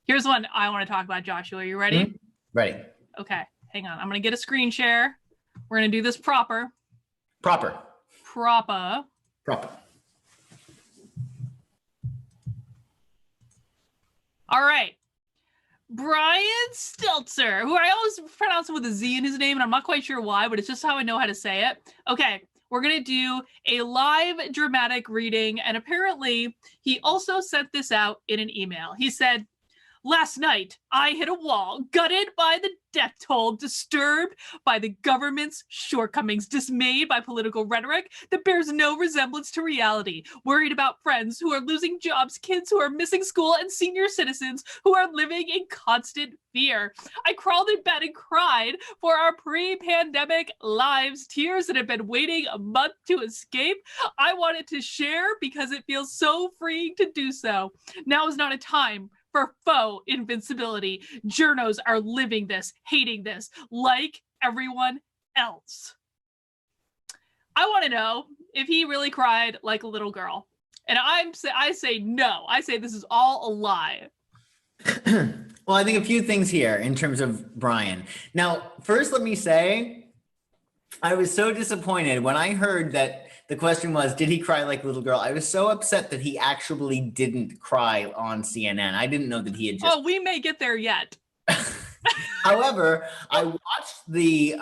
Here's one I want to talk about, Joshua. Are you ready? Mhm. Ready. Okay, hang on. I'm going to get a screen share. We're going to do this proper. Proper. Proper. Proper. All right. Brian Stelter, who I always pronounce it with a Z in his name, and I'm not quite sure why, but it's just how I know how to say it. Okay, we're going to do a live dramatic reading, and apparently he also sent this out in an email. He said, "Last night, I hit a wall, gutted by the death toll, disturbed by the government's shortcomings, dismayed by political rhetoric that bears no resemblance to reality, worried about friends who are losing jobs, kids who are missing school, and senior citizens who are living in constant fear. I crawled in bed and cried for our pre-pandemic lives, tears that have been waiting a month to escape. I wanted to share because it feels so freeing to do so. Now is not a time for faux invincibility. Journos are living this, hating this, like everyone else." I want to know if he really cried like a little girl. And I say no. I say this is all a lie. Well, I think a few things here in terms of Brian. Now, first, let me say, I was so disappointed when I heard that the question was, did he cry like a little girl? I was so upset that he actually didn't cry on CNN. I didn't know that he had just... Oh, we may get there yet. However, I watched the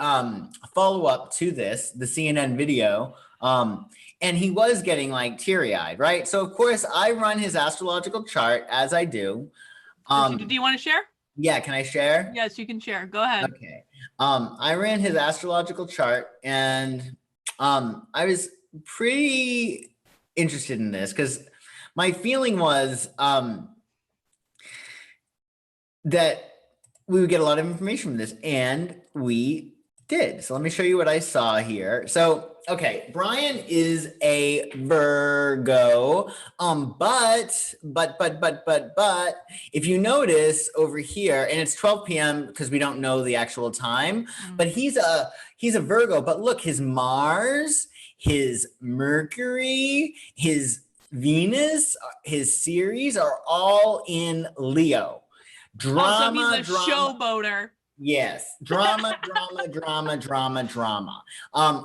follow-up to this, the CNN video, and he was getting like teary-eyed, right? So, of course, I run his astrological chart, as I do. Do you want to share? Yeah, can I share? Yes, you can share. Go ahead. Okay. I ran his astrological chart, and I was pretty interested in this because my feeling was that we would get a lot of information from this, and we did. So let me show you what I saw here. So, okay, Brian is a Virgo, but if you notice over here, and it's 12 p.m. because we don't know the actual time, but he's a Virgo, but look, his Mars, his Mercury, his Venus, his Ceres are all in Leo. Drama, so he's a showboater. Yes, drama.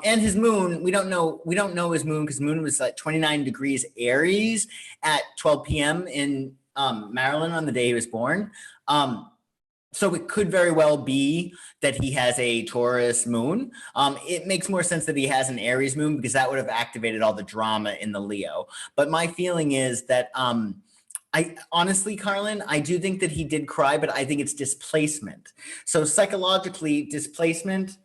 And his moon, we don't know his moon because moon was like 29 degrees Aries at 12 p.m. in Maryland on the day he was born. So it could very well be that he has a Taurus moon. It makes more sense that he has an Aries moon because that would have activated all the drama in the Leo. But my feeling is that I honestly, Carlin, I do think that he did cry, but I think it's displacement. So psychologically, displacement.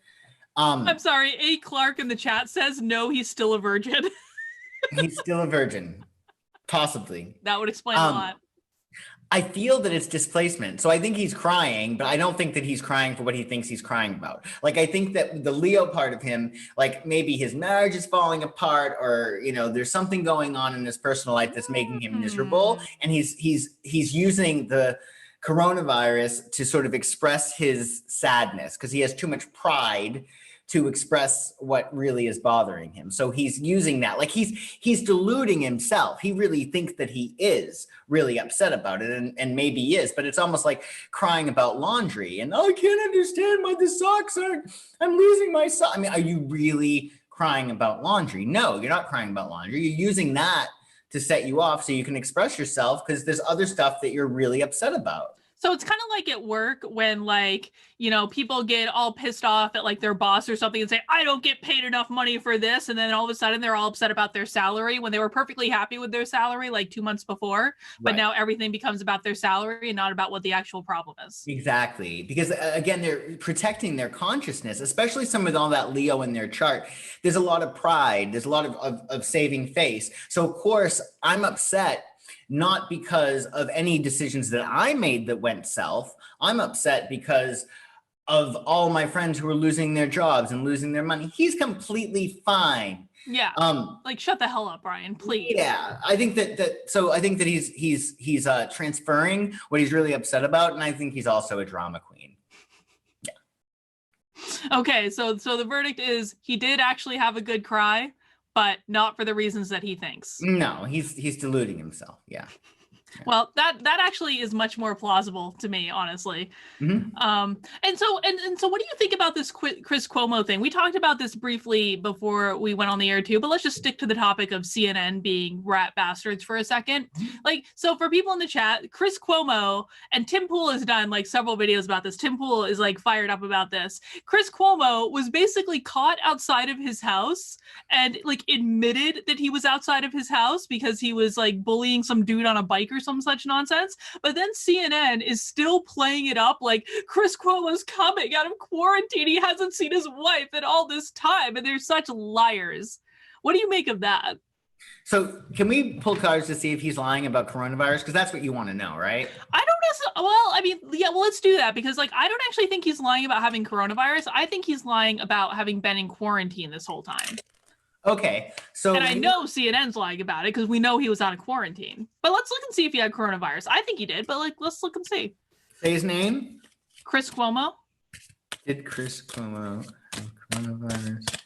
I'm sorry, A. Clark in the chat says no, he's still a virgin. He's still a virgin, possibly. That would explain a lot. I feel that it's displacement. So I think he's crying, but I don't think that he's crying for what he thinks he's crying about. Like, I think that the Leo part of him, like maybe his marriage is falling apart, or, you know, there's something going on in his personal life that's making him miserable. And he's using the coronavirus to sort of express his sadness because he has too much pride to express what really is bothering him. So he's using that, like he's deluding himself. He really thinks that he is really upset about it, and maybe he is, but it's almost like crying about laundry and, oh, I can't understand why the socks aren't, I'm losing my socks. I mean, are you really crying about laundry? No, you're not crying about laundry. You're using that to set you off so you can express yourself because there's other stuff that you're really upset about. So it's kind of like at work when, like, you know, people get all pissed off at like their boss or something and say, I don't get paid enough money for this. And then all of a sudden they're all upset about their salary when they were perfectly happy with their salary like 2 months before. But now everything becomes about their salary and not about what the actual problem is. Exactly. Because again, they're protecting their consciousness, especially some with all that Leo in their chart. There's a lot of pride. There's a lot of saving face. So of course I'm upset, not because of any decisions that I made that went south. I'm upset because of all my friends who are losing their jobs and losing their money. He's completely fine. Yeah. Like, shut the hell up, Brian, please. Yeah. I think that he's transferring what he's really upset about. And I think he's also a drama queen. Yeah. Okay. So the verdict is he did actually have a good cry, but not for the reasons that he thinks. No, he's deluding himself. Yeah. Well, that actually is much more plausible to me, honestly. Mhm. And so what do you think about this Chris Cuomo thing? We talked about this briefly before we went on the air too, but let's just stick to the topic of CNN being rat bastards for a second. Like, so for people in the chat, Chris Cuomo and Tim Pool has done like several videos about this. Tim Pool is like fired up about this. Chris Cuomo was basically caught outside of his house and like admitted that he was outside of his house because he was like bullying some dude on a bike or some such nonsense. But then CNN is still playing it up like Chris Cuomo's coming out of quarantine. He hasn't seen his wife in all this time, and they're such liars. What do you make of that? So can we pull cards to see if he's lying about coronavirus? Because that's what you want to know, right? I don't necessarily. Well, I mean, yeah. Well, let's do that because, like, I don't actually think he's lying about having coronavirus. I think he's lying about having been in quarantine this whole time. Okay, so And I know CNN's lying about it because we know he was out of quarantine. But let's look and see if he had coronavirus. I think he did, but like, let's look and see. say his name. Chris Cuomo. Did Chris Cuomo have coronavirus?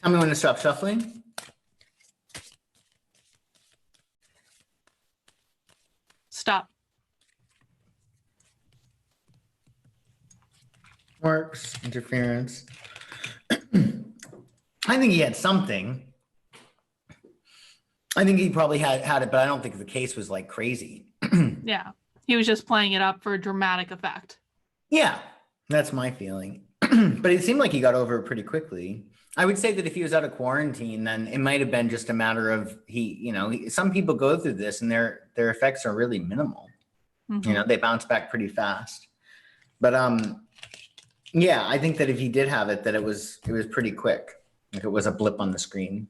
Tell me when to stop shuffling. Stop. Works, interference. I think he had something. I think he probably had it, but I don't think the case was like crazy. Yeah. He was just playing it up for dramatic effect. Yeah, that's my feeling. But it seemed like he got over it pretty quickly. I would say that if he was out of quarantine, then it might have been just a matter of some people go through this and their effects are really minimal. Mm-hmm. They bounce back pretty fast. But yeah, I think that if he did have it, that it was pretty quick. Like it was a blip on the screen.